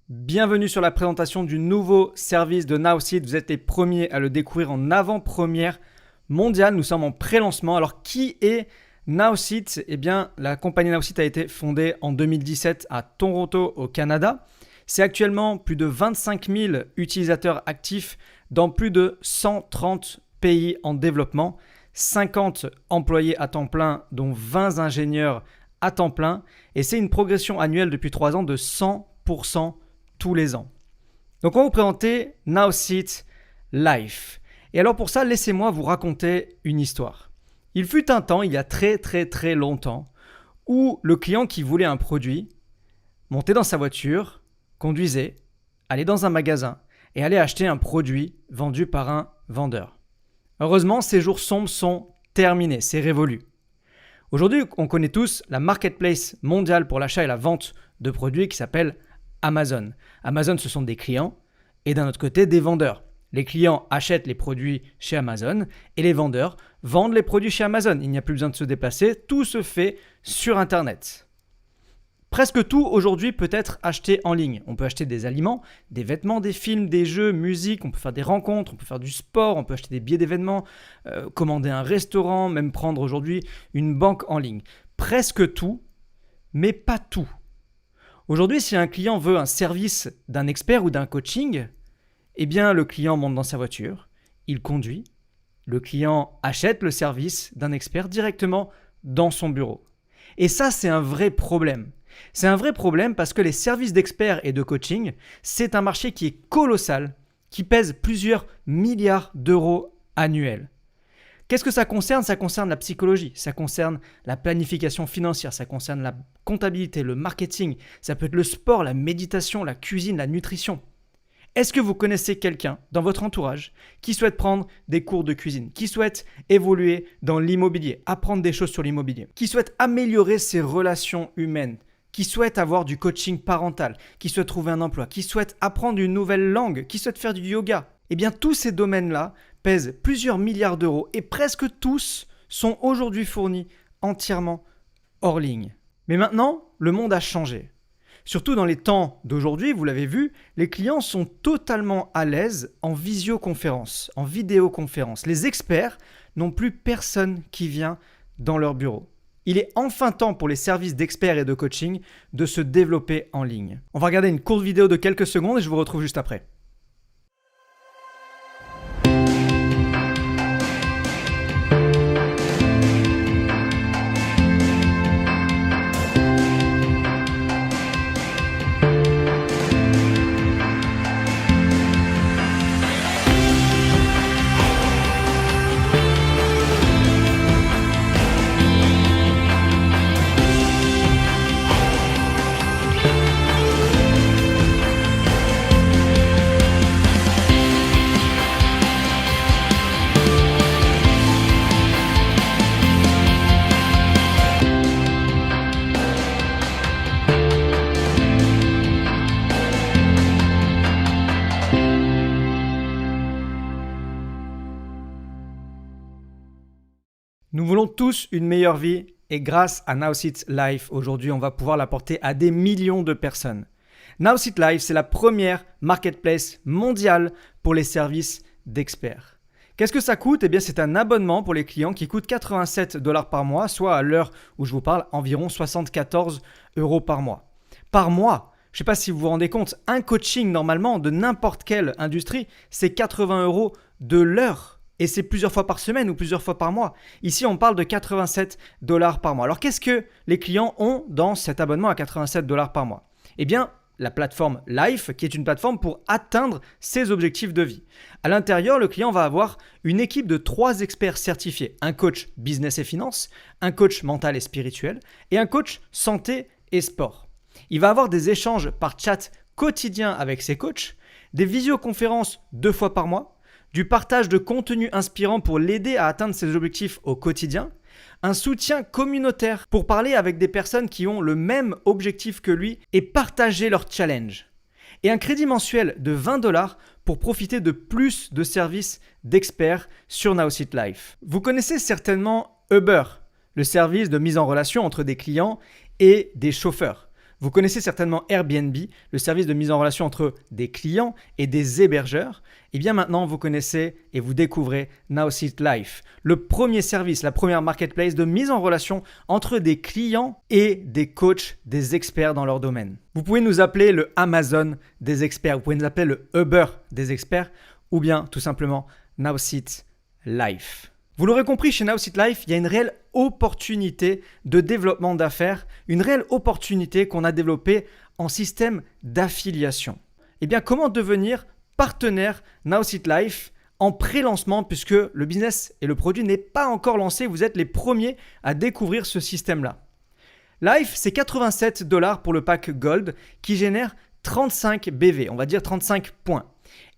Bienvenue sur la présentation du nouveau service de Nowseed. Vous êtes les premiers à le découvrir en avant-première mondiale. Nous sommes en pré-lancement. Alors, qui est Nowseed ? Eh bien, la compagnie Nowseed a été fondée en 2017 à Toronto, au Canada. C'est actuellement plus de 25 000 utilisateurs actifs dans plus de 130 pays en développement, 50 employés à temps plein, dont 20 ingénieurs à temps plein. Et c'est une progression annuelle depuis 3 ans de 100% tous les ans. Donc on va vous présenter Nowseed Life. Et alors pour ça, laissez-moi vous raconter une histoire. Il fut un temps, il y a très longtemps, où le client qui voulait un produit montait dans sa voiture, conduisait, allait dans un magasin et allait acheter un produit vendu par un vendeur. Heureusement, ces jours sombres sont terminés, c'est révolu. Aujourd'hui, on connaît tous la marketplace mondiale pour l'achat et la vente de produits qui s'appelle Amazon. Amazon, ce sont des clients et d'un autre côté, des vendeurs. Les clients achètent les produits chez Amazon et les vendeurs vendent les produits chez Amazon. Il n'y a plus besoin de se déplacer, tout se fait sur Internet. Presque tout aujourd'hui peut être acheté en ligne. On peut acheter des aliments, des vêtements, des films, des jeux, musique, on peut faire des rencontres, on peut faire du sport, on peut acheter des billets d'événements, commander un restaurant, même prendre aujourd'hui une banque en ligne. Presque tout, mais pas tout. Aujourd'hui, si un client veut un service d'un expert ou d'un coaching, eh bien le client monte dans sa voiture, il conduit, le client achète le service d'un expert directement dans son bureau. Et ça, c'est un vrai problème. C'est un vrai problème parce que les services d'experts et de coaching, c'est un marché qui est colossal, qui pèse plusieurs milliards d'euros annuels. Qu'est-ce que ça concerne ? Ça concerne la psychologie, ça concerne la planification financière, ça concerne la comptabilité, le marketing, ça peut être le sport, la méditation, la cuisine, la nutrition. Est-ce que vous connaissez quelqu'un dans votre entourage qui souhaite prendre des cours de cuisine, qui souhaite évoluer dans l'immobilier, apprendre des choses sur l'immobilier, qui souhaite améliorer ses relations humaines, qui souhaite avoir du coaching parental, qui souhaite trouver un emploi, qui souhaite apprendre une nouvelle langue, qui souhaite faire du yoga ? Eh bien, tous ces domaines-là pèsent plusieurs milliards d'euros et presque tous sont aujourd'hui fournis entièrement hors ligne. Mais maintenant, le monde a changé. Surtout dans les temps d'aujourd'hui, vous l'avez vu, les clients sont totalement à l'aise en visioconférence, en vidéoconférence. Les experts n'ont plus personne qui vient dans leur bureau. Il est enfin temps pour les services d'experts et de coaching de se développer en ligne. On va regarder une courte vidéo de quelques secondes et je vous retrouve juste après. Nous voulons tous une meilleure vie et grâce à Nowseed Life, aujourd'hui, on va pouvoir l'apporter à des millions de personnes. Nowseed Life, c'est la première marketplace mondiale pour les services d'experts. Qu'est-ce que ça coûte ? Eh bien, c'est un abonnement pour les clients qui coûte 87 $ par mois, soit à l'heure où je vous parle, environ 74 € par mois. Par mois, je ne sais pas si vous vous rendez compte, un coaching normalement de n'importe quelle industrie, c'est 80 € de l'heure. Et c'est plusieurs fois par semaine ou plusieurs fois par mois. Ici, on parle de 87 $ par mois. Alors, qu'est-ce que les clients ont dans cet abonnement à 87 $ par mois ? Eh bien, la plateforme Life, qui est une plateforme pour atteindre ses objectifs de vie. À l'intérieur, le client va avoir une équipe de 3 experts certifiés. Un coach business et finance, un coach mental et spirituel et un coach santé et sport. Il va avoir des échanges par chat quotidiens avec ses coachs, des visioconférences 2 fois par mois, du partage de contenu inspirant pour l'aider à atteindre ses objectifs au quotidien, un soutien communautaire pour parler avec des personnes qui ont le même objectif que lui et partager leurs challenges, et un crédit mensuel de 20 $ pour profiter de plus de services d'experts sur Nowseed Life. Vous connaissez certainement Uber, le service de mise en relation entre des clients et des chauffeurs. Vous connaissez certainement Airbnb, le service de mise en relation entre des clients et des hébergeurs. Et bien maintenant, vous connaissez et vous découvrez Now-Seat Life, le premier service, la première marketplace de mise en relation entre des clients et des coachs, des experts dans leur domaine. Vous pouvez nous appeler le Amazon des experts, vous pouvez nous appeler le Uber des experts ou bien tout simplement Now-Seat Life. Vous l'aurez compris, chez Now-Seat Life, il y a une réelle opportunité de développement d'affaires, une réelle opportunité qu'on a développée en système d'affiliation. Eh bien, comment devenir partenaire Now-Seat Life en pré-lancement puisque le business et le produit n'est pas encore lancé, vous êtes les premiers à découvrir ce système-là. Life, c'est 87 $ pour le pack Gold qui génère 35 BV, on va dire 35 points.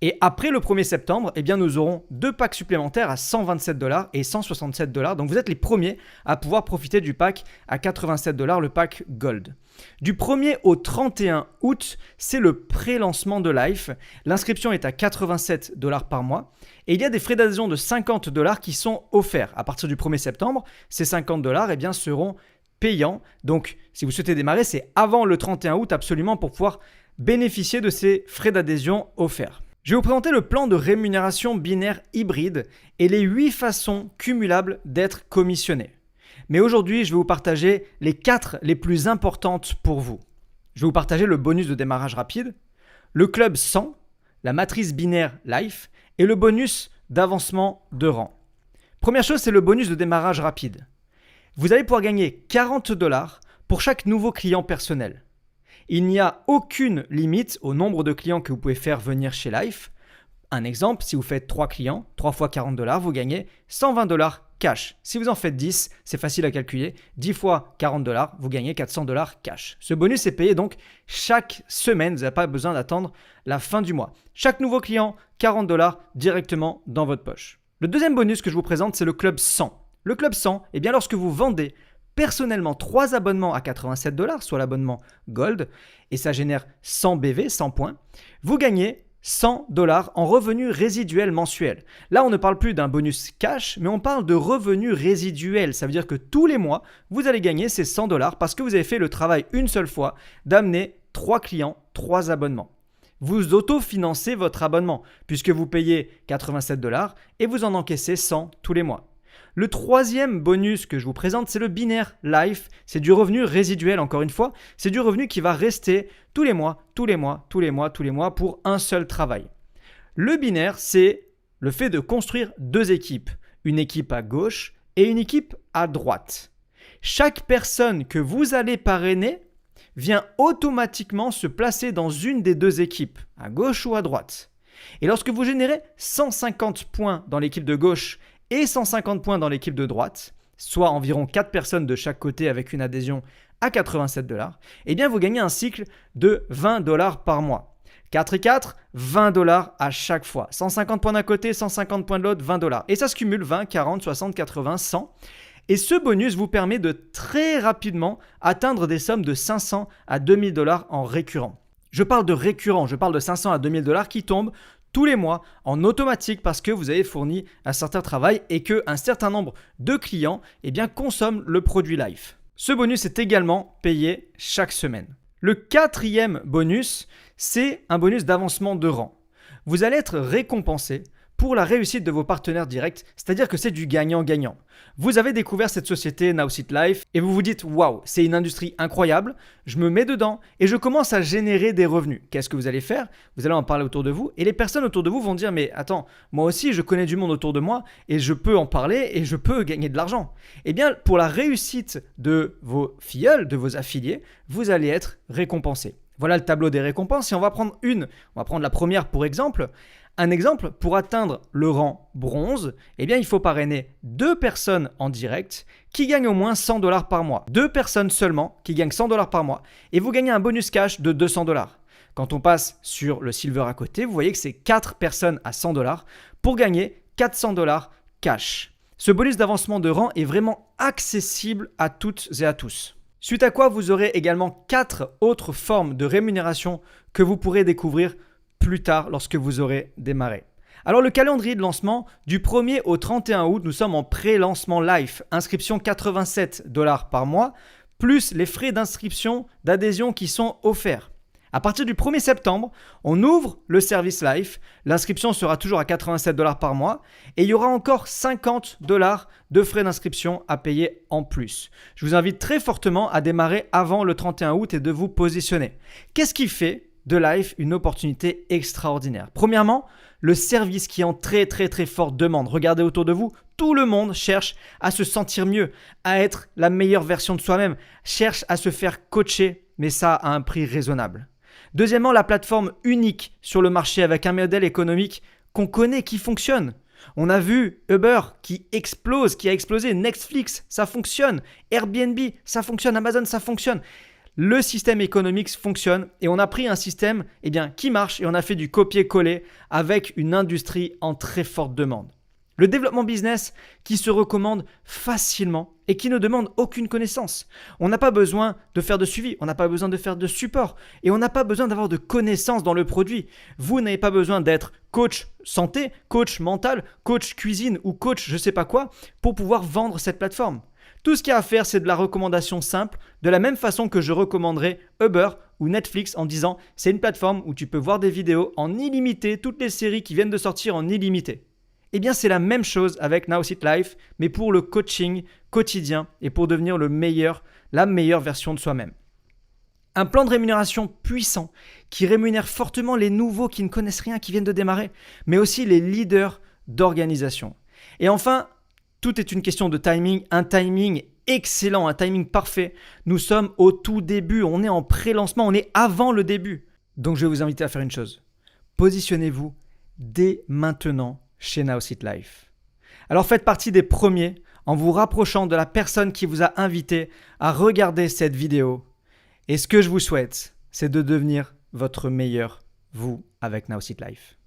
Et après le 1er septembre, eh bien nous aurons 2 packs supplémentaires à 127 $ et 167 $. Donc vous êtes les premiers à pouvoir profiter du pack à 87 $, le pack Gold. Du 1er au 31 août, c'est le pré-lancement de Life. L'inscription est à 87 $ par mois. Et il y a des frais d'adhésion de 50 $ qui sont offerts. À partir du 1er septembre, ces 50 $ eh bien, seront payants. Donc si vous souhaitez démarrer, c'est avant le 31 août absolument pour pouvoir bénéficier de ces frais d'adhésion offerts. Je vais vous présenter le plan de rémunération binaire hybride et les 8 façons cumulables d'être commissionné. Mais aujourd'hui, je vais vous partager les 4 les plus importantes pour vous. Je vais vous partager le bonus de démarrage rapide, le club 100, la matrice binaire Life et le bonus d'avancement de rang. Première chose, c'est le bonus de démarrage rapide. Vous allez pouvoir gagner 40 $ pour chaque nouveau client personnel. Il n'y a aucune limite au nombre de clients que vous pouvez faire venir chez Life. Un exemple, si vous faites 3 clients, 3 fois 40 $, vous gagnez 120 $ cash. Si vous en faites 10, c'est facile à calculer. 10 fois 40 $, vous gagnez 400 $ cash. Ce bonus est payé donc chaque semaine. Vous n'avez pas besoin d'attendre la fin du mois. Chaque nouveau client, 40 $ directement dans votre poche. Le deuxième bonus que je vous présente, c'est le club 100. Le club 100, eh bien lorsque vous vendez personnellement 3 abonnements à 87 $, soit l'abonnement Gold, et ça génère 100 BV, 100 points, vous gagnez 100 $ en revenus résiduels mensuels. Là, on ne parle plus d'un bonus cash, mais on parle de revenus résiduels. Ça veut dire que tous les mois, vous allez gagner ces 100 $ parce que vous avez fait le travail une seule fois d'amener 3 clients, 3 abonnements. Vous autofinancez votre abonnement puisque vous payez 87 $ et vous en encaissez 100 tous les mois. Le troisième bonus que je vous présente, c'est le binaire Life. C'est du revenu résiduel, encore une fois. C'est du revenu qui va rester tous les mois pour un seul travail. Le binaire, c'est le fait de construire 2 équipes. Une équipe à gauche et une équipe à droite. Chaque personne que vous allez parrainer vient automatiquement se placer dans une des 2 équipes, à gauche ou à droite. Et lorsque vous générez 150 points dans l'équipe de gauche et 150 points dans l'équipe de droite, soit environ 4 personnes de chaque côté avec une adhésion à 87 $, eh bien vous gagnez un cycle de 20 $ par mois. 4 et 4, 20 $ à chaque fois. 150 points d'un côté, 150 points de l'autre, 20 $. Et ça se cumule 20, 40, 60, 80, 100. Et ce bonus vous permet de très rapidement atteindre des sommes de 500 à 2000 $ en récurrent. Je parle de récurrent, je parle de 500 à 2000 $ qui tombent tous les mois en automatique parce que vous avez fourni un certain travail et qu'un certain nombre de clients eh bien, consomment le produit Life. Ce bonus est également payé chaque semaine. Le 4e bonus, c'est un bonus d'avancement de rang. Vous allez être récompensé pour la réussite de vos partenaires directs, c'est-à-dire que c'est du gagnant-gagnant. Vous avez découvert cette société Now-Seat Life et vous vous dites « Waouh, c'est une industrie incroyable, je me mets dedans et je commence à générer des revenus. » Qu'est-ce que vous allez faire? Vous allez en parler autour de vous et les personnes autour de vous vont dire « Mais attends, moi aussi je connais du monde autour de moi et je peux en parler et je peux gagner de l'argent. » Eh bien, pour la réussite de vos filleuls, de vos affiliés, vous allez être récompensé. Voilà le tableau des récompenses et on va prendre la première pour exemple. Un exemple, pour atteindre le rang bronze, eh bien, il faut parrainer 2 personnes en direct qui gagnent au moins 100 $ par mois. 2 personnes seulement qui gagnent 100 $ par mois et vous gagnez un bonus cash de 200 $. Quand on passe sur le silver à côté, vous voyez que c'est 4 personnes à 100 $ pour gagner 400 $ cash. Ce bonus d'avancement de rang est vraiment accessible à toutes et à tous. Suite à quoi, vous aurez également 4 autres formes de rémunération que vous pourrez découvrir plus tard lorsque vous aurez démarré. Alors le calendrier de lancement, du 1er au 31 août, nous sommes en pré-lancement Life. Inscription 87 $ par mois, plus les frais d'inscription, d'adhésion qui sont offerts. À partir du 1er septembre, on ouvre le service Life. L'inscription sera toujours à 87 $ par mois et il y aura encore 50 $ de frais d'inscription à payer en plus. Je vous invite très fortement à démarrer avant le 31 août et de vous positionner. Qu'est-ce qui fait de Life une opportunité extraordinaire? Premièrement, le service qui est en très forte demande. Regardez autour de vous, tout le monde cherche à se sentir mieux, à être la meilleure version de soi-même, cherche à se faire coacher, mais ça à un prix raisonnable. Deuxièmement, la plateforme unique sur le marché avec un modèle économique qu'on connaît, qui fonctionne. On a vu Uber qui explose, qui a explosé, Netflix, ça fonctionne, Airbnb, ça fonctionne, Amazon, ça fonctionne. Le système économique fonctionne et on a pris un système qui marche et on a fait du copier-coller avec une industrie en très forte demande. Le développement business qui se recommande facilement et qui ne demande aucune connaissance. On n'a pas besoin de faire de suivi, on n'a pas besoin de faire de support et on n'a pas besoin d'avoir de connaissances dans le produit. Vous n'avez pas besoin d'être coach santé, coach mental, coach cuisine ou coach je ne sais pas quoi pour pouvoir vendre cette plateforme. Tout ce qu'il y a à faire, c'est de la recommandation simple, de la même façon que je recommanderais Uber ou Netflix en disant c'est une plateforme où tu peux voir des vidéos en illimité, toutes les séries qui viennent de sortir en illimité. Eh bien, c'est la même chose avec Nowsit Life, mais pour le coaching quotidien et pour devenir la meilleure version de soi-même. Un plan de rémunération puissant qui rémunère fortement les nouveaux qui ne connaissent rien, qui viennent de démarrer, mais aussi les leaders d'organisation. Et enfin, tout est une question de timing, un timing excellent, un timing parfait. Nous sommes au tout début, on est en pré-lancement, on est avant le début. Donc, je vais vous inviter à faire une chose. Positionnez-vous dès maintenant chez Nowsit Life. Alors faites partie des premiers en vous rapprochant de la personne qui vous a invité à regarder cette vidéo. Et ce que je vous souhaite, c'est de devenir votre meilleur vous avec Nowsit Life.